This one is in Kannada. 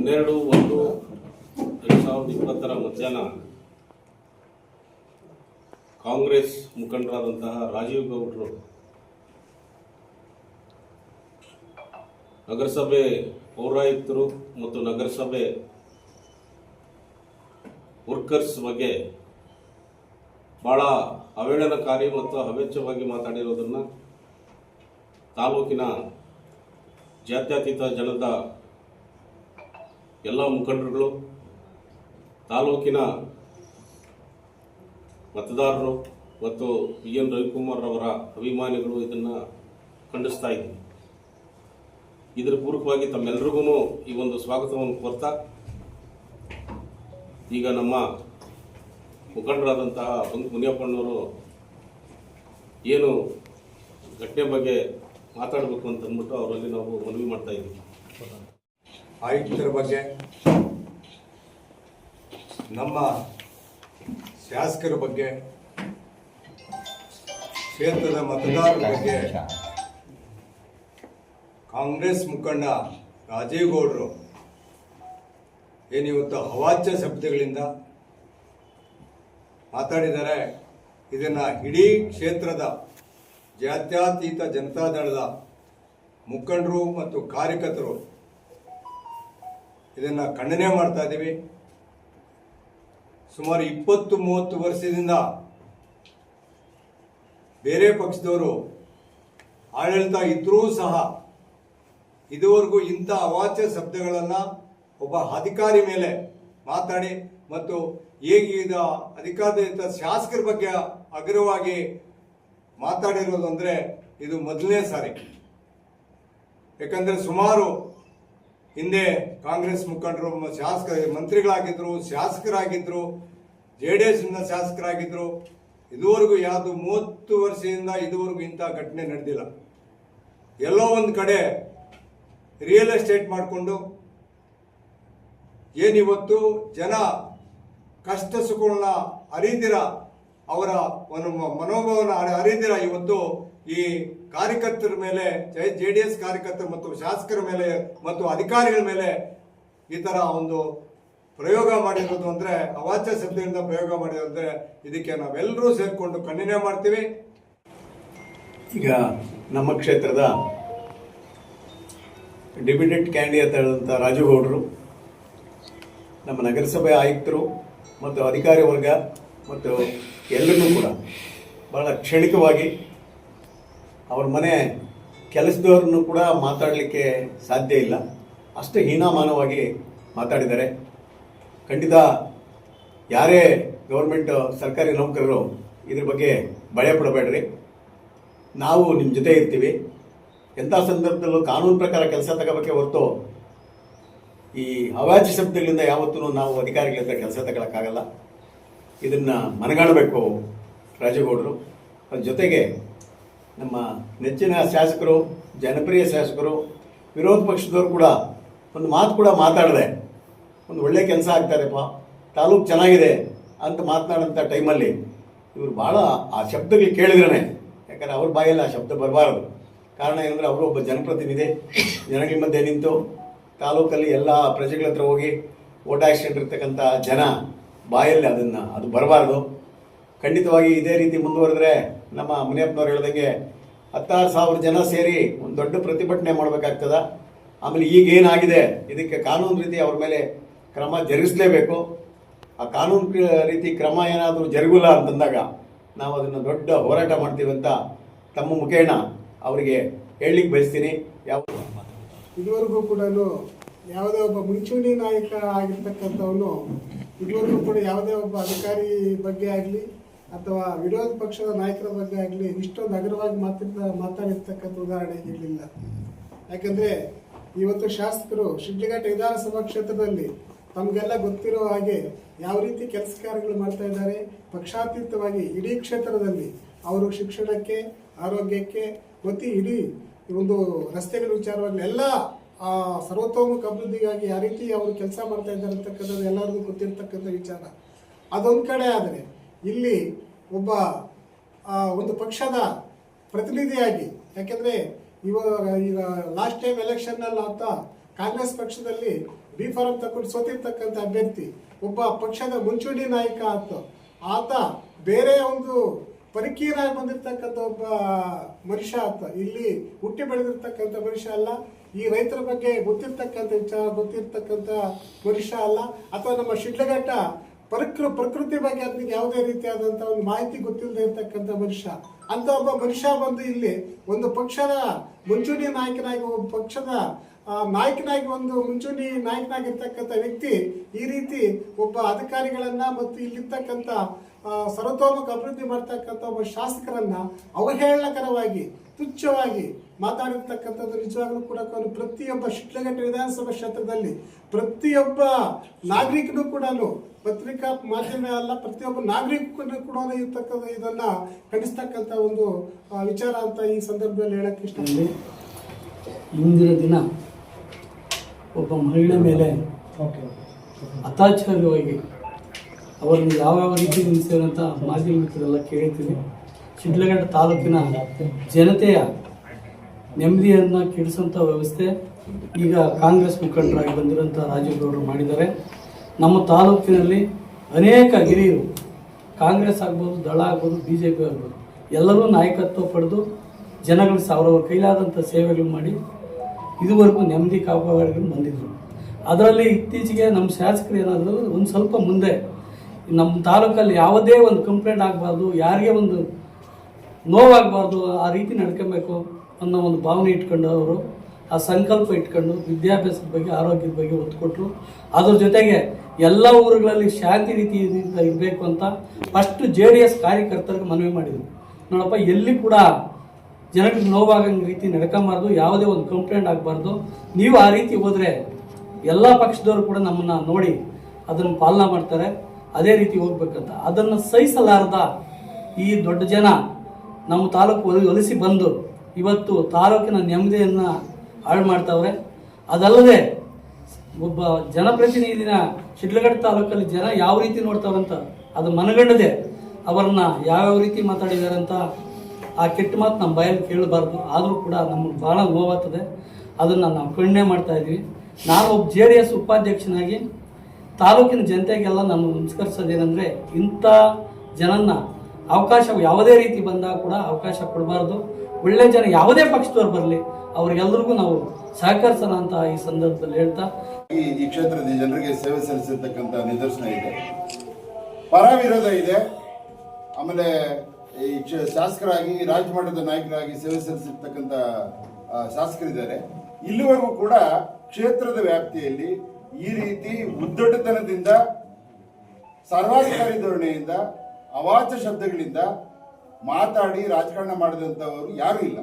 12/1/2020 ಮಧ್ಯಾಹ್ನ ಕಾಂಗ್ರೆಸ್ ಮುಖಂಡರಾದಂತಹ ರಾಜೀವ್ ಗೌಡ್ರು ನಗರಸಭೆ ಪೌರಾಯುಕ್ತರು ಮತ್ತು ನಗರಸಭೆ ವರ್ಕರ್ಸ್ ಬಗ್ಗೆ ಬಹಳ ಅವಹೇಳನಕಾರಿ ಮತ್ತು ಅವೆಚ್ಚವಾಗಿ ಮಾತಾಡಿರೋದನ್ನು ತಾಲೂಕಿನ ಜಾತ್ಯತೀತ ಜನದ ಎಲ್ಲ ಮುಖಂಡರುಗಳು, ತಾಲೂಕಿನ ಮತದಾರರು ಮತ್ತು ಎನ್ ರವಿಕುಮಾರ್ ಅವರ ಅಭಿಮಾನಿಗಳು ಇದನ್ನು ಖಂಡಿಸ್ತಾ ಇದ್ದೀವಿ. ಇದರ ಪೂರ್ವಕವಾಗಿ ತಮ್ಮೆಲ್ಲರಿಗೂ ಈ ಒಂದು ಸ್ವಾಗತವನ್ನು ಕೋರ್ತಾ, ಈಗ ನಮ್ಮ ಮುಖಂಡರಾದಂತಹ ಮುನಿಯಪ್ಪಣ್ಣವರು ಏನು ಘಟನೆ ಬಗ್ಗೆ ಮಾತಾಡಬೇಕು ಅಂತ ಅಂದ್ಬಿಟ್ಟು ಅವರಲ್ಲಿ ನಾವು ಮನವಿ ಮಾಡ್ತಾ ಇದ್ದೀವಿ. ಆಯುಕ್ತರ ಬಗ್ಗೆ, ನಮ್ಮ ಶಾಸಕರ ಬಗ್ಗೆ, ಕ್ಷೇತ್ರದ ಮತದಾರರ ಬಗ್ಗೆ ಕಾಂಗ್ರೆಸ್ ಮುಖಂಡ ರಾಜೀವ್ ಗೌಡರು ಏನಿವತ್ತು ಅವಾಚ್ಯ ಶಬ್ದಗಳಿಂದ ಮಾತಾಡಿದ್ದಾರೆ. ಇದನ್ನು ಇಡೀ ಕ್ಷೇತ್ರದ ಜಾತ್ಯತೀತ ಜನತಾದಳದ ಮುಖಂಡರು ಮತ್ತು ಕಾರ್ಯಕರ್ತರು ಇದನ್ನು ಖಂಡನೆ ಮಾಡ್ತಾ ಇದ್ದೀವಿ. ಸುಮಾರು 20-30 ವರ್ಷದಿಂದ ಬೇರೆ ಪಕ್ಷದವರು ಆಡಳಿತ ಇದ್ರೂ ಸಹ ಇದುವರೆಗೂ ಇಂಥ ಅವಾಚ್ಯ ಶಬ್ದಗಳನ್ನು ಒಬ್ಬ ಅಧಿಕಾರಿ ಮೇಲೆ ಮಾತಾಡಿ ಮತ್ತು ಹೇಗೀಗ ಅಧಿಕಾರಯುತ ಶಾಸಕರ ಬಗ್ಗೆ ಅಗ್ರವಾಗಿ ಮಾತಾಡಿರೋದು ಅಂದರೆ ಇದು ಮೊದಲನೇ ಸಾರಿ. ಯಾಕಂದರೆ ಸುಮಾರು ಹಿಂದೆ ಕಾಂಗ್ರೆಸ್ ಮುಖಂಡರು ಮಂತ್ರಿಗಳಾಗಿದ್ದರು, ಶಾಸಕರಾಗಿದ್ದರು, JDS ಶಾಸಕರಾಗಿದ್ದರು. ಇದುವರೆಗೂ ಯಾವುದು 30 ವರ್ಷದಿಂದ ಇದುವರೆಗೂ ಇಂಥ ಘಟನೆ ನಡೆದಿಲ್ಲ. ಎಲ್ಲೋ ಒಂದು ಕಡೆ ರಿಯಲ್ ಎಸ್ಟೇಟ್ ಮಾಡಿಕೊಂಡು ಏನಿವತ್ತು ಜನ ಕಷ್ಟ ಸುಖಗಳನ್ನ ಅರಿದಿರ, ಅವರ ಒಂದು ಮನೋಭಾವನ ಅರಿದಿರ ಇವತ್ತು ಈ ಕಾರ್ಯಕರ್ತರ ಮೇಲೆ, JDS ಕಾರ್ಯಕರ್ತರು ಮತ್ತು ಶಾಸಕರ ಮೇಲೆ ಮತ್ತು ಅಧಿಕಾರಿಗಳ ಮೇಲೆ ಈ ಥರ ಒಂದು ಪ್ರಯೋಗ ಮಾಡಿರೋದು ಅಂದರೆ, ಅವಾಚ್ಯ ಶಬ್ದದಿಂದ ಪ್ರಯೋಗ ಮಾಡಿರೋದು ಅಂದರೆ ಇದಕ್ಕೆ ನಾವೆಲ್ಲರೂ ಸೇರಿಕೊಂಡು ಖಂಡನೆ ಮಾಡ್ತೀವಿ. ಈಗ ನಮ್ಮ ಕ್ಷೇತ್ರದ ಡೆಪ್ಯೂಟೆಡ್ ಕ್ಯಾಂಡಿಡೇಟ್ ಆದಂಥ ರಾಜು ಗೌಡರು, ನಮ್ಮ ನಗರಸಭೆ ಆಯುಕ್ತರು ಮತ್ತು ಅಧಿಕಾರಿ ವರ್ಗ ಮತ್ತು ಎಲ್ಲರೂ ಕೂಡ ಭಾಳ ಕ್ಷಣಿಕವಾಗಿ ಅವ್ರ ಮನೆ ಕೆಲಸದವ್ರನ್ನು ಕೂಡ ಮಾತಾಡಲಿಕ್ಕೆ ಸಾಧ್ಯ ಇಲ್ಲ, ಅಷ್ಟು ಹೀನಾಮಾನವಾಗಿ ಮಾತಾಡಿದ್ದಾರೆ. ಖಂಡಿತ ಯಾರೇ ಗೌರ್ಮೆಂಟ್ ಸರ್ಕಾರಿ ನೌಕರರು ಇದ್ರ ಬಗ್ಗೆ ಭಯ ಪಡಬೇಡ್ರಿ, ನಾವು ನಿಮ್ಮ ಜೊತೆ ಇರ್ತೀವಿ. ಎಂಥ ಸಂದರ್ಭದಲ್ಲೂ ಕಾನೂನು ಪ್ರಕಾರ ಕೆಲಸ ತಗೋಬೇಕೆ ಹೊರತು ಈ ಅವಾಚ್ಯ ಶಬ್ದಗಳಿಂದ ಯಾವತ್ತೂ ನಾವು ಅಧಿಕಾರಿಗಳ ಹತ್ರ ಕೆಲಸ ತಗೊಳಕ್ಕಾಗಲ್ಲ. ಇದನ್ನು ಮನಗಾಣಬೇಕು ರಾಜೇಗೌಡರು. ಅದ್ರ ಜೊತೆಗೆ ನಮ್ಮ ನೆಚ್ಚಿನ ಶಾಸಕರು, ಜನಪ್ರಿಯ ಶಾಸಕರು, ವಿರೋಧ ಪಕ್ಷದವರು ಕೂಡ ಒಂದು ಮಾತು ಕೂಡ ಮಾತಾಡಿದೆ, ಒಂದು ಒಳ್ಳೆ ಕೆಲಸ ಆಗ್ತಾರೆಪ್ಪ, ತಾಲೂಕು ಚೆನ್ನಾಗಿದೆ ಅಂತ ಮಾತನಾಡೋಂಥ ಟೈಮಲ್ಲಿ ಇವರು ಭಾಳ ಆ ಶಬ್ದಗಳು ಕೇಳಿದ್ರೇ, ಯಾಕಂದರೆ ಅವ್ರ ಬಾಯಲ್ಲಿ ಆ ಶಬ್ದ ಬರಬಾರದು. ಕಾರಣ ಏನಂದರೆ ಅವರು ಒಬ್ಬ ಜನಪ್ರತಿನಿಧಿ, ಜನಗಳ ಮಧ್ಯೆ ನಿಂತು ತಾಲೂಕಲ್ಲಿ ಎಲ್ಲ ಪ್ರಜೆಗಳ ಹತ್ರ ಹೋಗಿ ಓಟ್ ಹಾಕ್ಸ್ಕೊಂಡಿರ್ತಕ್ಕಂಥ ಜನ ಬಾಯಲ್ಲಿ ಅದು ಬರಬಾರ್ದು. ಖಂಡಿತವಾಗಿ ಇದೇ ರೀತಿ ಮುಂದುವರೆದ್ರೆ ನಮ್ಮ ಮುನಿಯಪ್ಪನವ್ರು ಹೇಳ್ದಂಗೆ 16,000 ಜನ ಸೇರಿ ಒಂದು ದೊಡ್ಡ ಪ್ರತಿಭಟನೆ ಮಾಡಬೇಕಾಗ್ತದ. ಆಮೇಲೆ ಈಗೇನಾಗಿದೆ ಇದಕ್ಕೆ ಕಾನೂನು ರೀತಿ ಅವ್ರ ಮೇಲೆ ಕ್ರಮ ಜರುಗಿಸಲೇಬೇಕು. ಆ ಕಾನೂನು ರೀತಿ ಕ್ರಮ ಏನಾದರೂ ಜರುಗಿಲ್ಲ ಅಂತಂದಾಗ ನಾವು ಅದನ್ನು ದೊಡ್ಡ ಹೋರಾಟ ಮಾಡ್ತೀವಿ ಅಂತ ತಮ್ಮ ಮುಖೇನ ಅವರಿಗೆ ಹೇಳಲಿಕ್ಕೆ ಬಯಸ್ತೀನಿ. ಇದುವರೆಗೂ ಕೂಡ ಯಾವುದೇ ಒಬ್ಬ ಮುಂಚೂಣಿ ನಾಯಕ ಆಗಿರ್ತಕ್ಕಂಥವನು ಇದುವರೆಗೂ ಕೂಡ ಯಾವುದೇ ಒಬ್ಬ ಅಧಿಕಾರಿ ಬಗ್ಗೆ ಆಗಲಿ ಅಥವಾ ವಿರೋಧ ಪಕ್ಷದ ನಾಯಕರ ಬಗ್ಗೆ ಆಗಲಿ ಇಷ್ಟೊಂದು ಅಗ್ರವಾಗಿ ಮಾತಾಡಿರ್ತಕ್ಕಂಥ ಉದಾಹರಣೆ ಇರಲಿಲ್ಲ. ಯಾಕಂದರೆ ಇವತ್ತು ಶಾಸಕರು ಶಿಡ್ಲಘಟ್ಟ ವಿಧಾನಸಭಾ ಕ್ಷೇತ್ರದಲ್ಲಿ ತಮಗೆಲ್ಲ ಗೊತ್ತಿರೋ ಹಾಗೆ ಯಾವ ರೀತಿ ಕೆಲಸ ಕಾರ್ಯಗಳು ಮಾಡ್ತಾ ಇದ್ದಾರೆ. ಪಕ್ಷಾತೀತವಾಗಿ ಇಡೀ ಕ್ಷೇತ್ರದಲ್ಲಿ ಅವರು ಶಿಕ್ಷಣಕ್ಕೆ, ಆರೋಗ್ಯಕ್ಕೆ ಮತ್ತು ಇಡೀ ಒಂದು ರಸ್ತೆಗಳ ವಿಚಾರವಾಗಿ ಎಲ್ಲ ಸರ್ವತೋಮುಖ ಅಭಿವೃದ್ಧಿಗಾಗಿ ಯಾವ ರೀತಿ ಅವರು ಕೆಲಸ ಮಾಡ್ತಾ ಇದ್ದಾರೆ ಅಂತಕ್ಕಂಥದ್ದು ಎಲ್ಲರಿಗೂ ಗೊತ್ತಿರ್ತಕ್ಕಂಥ ವಿಚಾರ. ಅದೊಂದು ಕಡೆ ಆದರೆ ಇಲ್ಲಿ ಒಬ್ಬ ಒಂದು ಪಕ್ಷದ ಪ್ರತಿನಿಧಿಯಾಗಿ, ಯಾಕೆಂದರೆ ಈಗ ಲಾಸ್ಟ್ ಟೈಮ್ ಎಲೆಕ್ಷನ್ನಲ್ಲಿ ಆತ ಕಾಂಗ್ರೆಸ್ ಪಕ್ಷದಲ್ಲಿ ಬಿ ಫಾರಂ ತಕೊಂಡು ಸೋತಿರ್ತಕ್ಕಂಥ ಅಭ್ಯರ್ಥಿ ಒಬ್ಬ ಪಕ್ಷದ ಮುಂಚೂಣಿ ನಾಯಕ ಆತ ಬೇರೆ ಒಂದು ಪರಿಕೀಯರಾಗಿ ಬಂದಿರತಕ್ಕಂಥ ಒಬ್ಬ ಮನುಷ್ಯ ಆತ. ಇಲ್ಲಿ ಹುಟ್ಟಿ ಬೆಳೆದಿರ್ತಕ್ಕಂಥ ಮನುಷ್ಯ ಅಲ್ಲ. ಈ ರೈತರ ಬಗ್ಗೆ ಗೊತ್ತಿರ್ತಕ್ಕಂಥ ವಿಚಾರ ಗೊತ್ತಿರ್ತಕ್ಕಂಥ ಮನುಷ್ಯ ಅಲ್ಲ. ಅಥವಾ ನಮ್ಮ ಶಿಡ್ಲಘಟ್ಟ ಪ್ರಕೃತಿ ಬಗ್ಗೆ ಅದಕ್ಕೆ ಯಾವುದೇ ರೀತಿಯಾದಂಥ ಒಂದು ಮಾಹಿತಿ ಗೊತ್ತಿಲ್ಲದೆ ಇರ್ತಕ್ಕಂಥ ಮನುಷ್ಯ. ಅಂತ ಒಬ್ಬ ಮನುಷ್ಯ ಬಂದು ಇಲ್ಲಿ ಒಂದು ಪಕ್ಷದ ಮುಂಚೂಣಿ ನಾಯಕನಾಗಿ, ಒಬ್ಬ ಪಕ್ಷದ ನಾಯಕನಾಗಿ, ಒಂದು ಮುಂಚೂಣಿ ನಾಯಕನಾಗಿರ್ತಕ್ಕಂಥ ವ್ಯಕ್ತಿ ಈ ರೀತಿ ಒಬ್ಬ ಅಧಿಕಾರಿಗಳನ್ನ ಮತ್ತು ಇಲ್ಲಿರ್ತಕ್ಕಂಥ ಸರ್ವತೋಮುಖ ಅಭಿವೃದ್ಧಿ ಮಾಡ್ತಕ್ಕಂಥ ಒಬ್ಬ ಶಾಸಕರನ್ನ ಅವಹೇಳನಕರವಾಗಿ, ತುಚ್ಛವಾಗಿ ಮಾತಾಡಿರ್ತಕ್ಕಂಥದ್ದು ನಿಜವಾಗ್ಲೂ ಕೂಡ ಪ್ರತಿಯೊಬ್ಬ ಶಿಡ್ಲಘಟ್ಟ ವಿಧಾನಸಭಾ ಕ್ಷೇತ್ರದಲ್ಲಿ ಪ್ರತಿಯೊಬ್ಬ ನಾಗರಿಕನು ಕೂಡ, ಪತ್ರಿಕಾ ಮಾಧ್ಯಮ ಅಲ್ಲ, ಪ್ರತಿಯೊಬ್ಬ ನಾಗರಿಕನು ಕೂಡ ಇರ್ತಕ್ಕಂಥ ಇದನ್ನ ಖಂಡಿಸ್ತಕ್ಕಂಥ ಒಂದು ವಿಚಾರ ಅಂತ ಈ ಸಂದರ್ಭದಲ್ಲಿ ಹೇಳಕ್ಕೆ ಇಷ್ಟಪಡ್ತೀನಿ. ಇಂದಿನ ದಿನ ಒಬ್ಬ ಮಹಿಳೆ ಮೇಲೆ ಅತ್ಯಾಚಾರವಾಗಿ ಅವರನ್ನು ಯಾವ್ಯಾವ ರೀತಿ ನಿಲ್ಲಿಸ್ತೇವೆ ಅಂತ ಮಾಧ್ಯಮ ಮಿತ್ರರೆಲ್ಲ ಕೇಳ್ತೀವಿ. ಶಿಡ್ಲಘಟ್ಟ ತಾಲೂಕಿನ ಜನತೆಯ ನೆಮ್ಮದಿಯನ್ನು ಕೆಡಿಸುವಂಥ ವ್ಯವಸ್ಥೆ ಈಗ ಕಾಂಗ್ರೆಸ್ ಮುಖಂಡರಾಗಿ ಬಂದಿರೋಂಥ ರಾಜೇಗೌಡರು ಮಾಡಿದ್ದಾರೆ. ನಮ್ಮ ತಾಲೂಕಿನಲ್ಲಿ ಅನೇಕ ಹಿರಿಯರು, ಕಾಂಗ್ರೆಸ್ ಆಗ್ಬೋದು, ದಳ ಆಗ್ಬೋದು, BJP ಆಗ್ಬೋದು, ಎಲ್ಲರೂ ನಾಯಕತ್ವ ಪಡೆದು ಜನಗಳು ಅವರವರ ಕೈಲಾದಂಥ ಸೇವೆಗಳು ಮಾಡಿ ಇದುವರೆಗೂ ನೆಮ್ಮದಿ ಕಾಪಾಡಿಕೊಂಡು ಬಂದಿದ್ದರು. ಅದರಲ್ಲಿ ಇತ್ತೀಚೆಗೆ ನಮ್ಮ ಶಾಸಕರು ಏನಾದರೂ ಒಂದು ಸ್ವಲ್ಪ ಮುಂದೆ ನಮ್ಮ ತಾಲೂಕಲ್ಲಿ ಯಾವುದೇ ಒಂದು ಕಂಪ್ಲೇಂಟ್ ಆಗಬಾರ್ದು, ಯಾರಿಗೆ ಒಂದು ನೋವಾಗಬಾರ್ದು, ಆ ರೀತಿ ನಡ್ಕೊಬೇಕು ಅನ್ನೋ ಒಂದು ಭಾವನೆ ಇಟ್ಕೊಂಡು ಅವರು ಆ ಸಂಕಲ್ಪ ಇಟ್ಕೊಂಡು ವಿದ್ಯಾಭ್ಯಾಸದ ಬಗ್ಗೆ, ಆರೋಗ್ಯದ ಬಗ್ಗೆ ಒತ್ತು ಕೊಟ್ಟರು. ಅದ್ರ ಜೊತೆಗೆ ಎಲ್ಲ ಊರುಗಳಲ್ಲಿ ಶಾಂತಿ ರೀತಿಯಿಂದ ಇರಬೇಕು ಅಂತ ಫಸ್ಟ್ JDS ಕಾರ್ಯಕರ್ತರಿಗೆ ಮನವಿ ಮಾಡಿದರು. ನೋಡಪ್ಪ, ಎಲ್ಲಿ ಕೂಡ ಜನಗಳಿಗೆ ನೋವಾಗಂಗೆ ರೀತಿ ನಡ್ಕೊಂಬಾರ್ದು, ಯಾವುದೇ ಒಂದು ಕಂಪ್ಲೇಂಟ್ ಆಗಬಾರ್ದು. ನೀವು ಆ ರೀತಿ ಹೋದರೆ ಎಲ್ಲ ಪಕ್ಷದವರು ಕೂಡ ನಮ್ಮನ್ನು ನೋಡಿ ಅದನ್ನು ಪಾಲನೆ ಮಾಡ್ತಾರೆ. ಅದೇ ರೀತಿ ಹೋಗ್ಬೇಕಂತ ಅದನ್ನು ಸಹಿಸಲಾರದ ಈ ದೊಡ್ಡ ಜನ ನಮ್ಮ ತಾಲೂಕು ಒಲಿಸಿ ಬಂದು ಇವತ್ತು ತಾಲೂಕಿನ ನೆಮ್ಮದಿಯನ್ನು ಹಾಳು ಮಾಡ್ತಾವ್ರೆ. ಅದಲ್ಲದೆ ಒಬ್ಬ ಜನಪ್ರತಿನಿಧಿನ ಶಿಡ್ಲಘಟ್ಟ ತಾಲೂಕಲ್ಲಿ ಜನ ಯಾವ ರೀತಿ ನೋಡ್ತಾವ್ರಂತ ಅದು ಮನಗಂಡದೆ ಅವರನ್ನ ಯಾವ್ಯಾವ ರೀತಿ ಮಾತಾಡಿದ್ದಾರೆ ಅಂತ ಆ ಕೆಟ್ಟ ಮಾತು ನಮ್ಮ ಬಾಯಲ್ಲಿ ಕೇಳಬಾರ್ದು. ಆದರೂ ಕೂಡ ನಮಗೆ ಭಾಳ ನೋವಾಗ್ತದೆ. ಅದನ್ನು ನಾವು ಖಂಡನೆ ಮಾಡ್ತಾ ಇದ್ದೀವಿ. ನಾನು ಒಬ್ಬ JDS ಉಪಾಧ್ಯಕ್ಷನಾಗಿ ತಾಲೂಕಿನ ಜನತೆಗೆಲ್ಲ ನಾನು ನಮಸ್ಕರಿಸೋದೇನೆಂದರೆ, ಇಂಥ ಜನನ್ನ ಅವಕಾಶ ಯಾವುದೇ ರೀತಿ ಬಂದಾಗ ಕೂಡ ಅವಕಾಶ ಕೊಡಬಾರ್ದು. ಒಳ್ಳೆ ಜನ ಯಾವುದೇ ಪಕ್ಷದವ್ರು ಬರಲಿ ಅವ್ರಿಗೆಲ್ಲರಿಗೂ ನಾವು ಸಹಕರಿಸೋಣ ಅಂತ ಈ ಸಂದರ್ಭದಲ್ಲಿ ಹೇಳ್ತಾ, ಈ ಕ್ಷೇತ್ರದ ಜನರಿಗೆ ಸೇವೆ ಸಲ್ಲಿಸಿರ್ತಕ್ಕಂಥ ನಿದರ್ಶನ ಇದೆ. ಪರ ವಿರೋಧ ಇದೆ. ಆಮೇಲೆ ಈ ಶಾಸಕರಾಗಿ, ರಾಜ್ಯ ಮಟ್ಟದ ನಾಯಕರಾಗಿ ಸೇವೆ ಸಲ್ಲಿಸಿರ್ತಕ್ಕಂಥ ಶಾಸಕರಿದ್ದಾರೆ. ಇಲ್ಲಿವರೆಗೂ ಕೂಡ ಕ್ಷೇತ್ರದ ವ್ಯಾಪ್ತಿಯಲ್ಲಿ ಈ ರೀತಿ ಉದ್ದಟತನದಿಂದ, ಸರ್ವಾಧಿಕಾರಿ ಧೋರಣೆಯಿಂದ, ಅವಾಚ್ಯ ಶಬ್ದಗಳಿಂದ ಮಾತಾಡಿ ರಾಜಕಾರಣ ಮಾಡಿದಂಥವರು ಯಾರೂ ಇಲ್ಲ.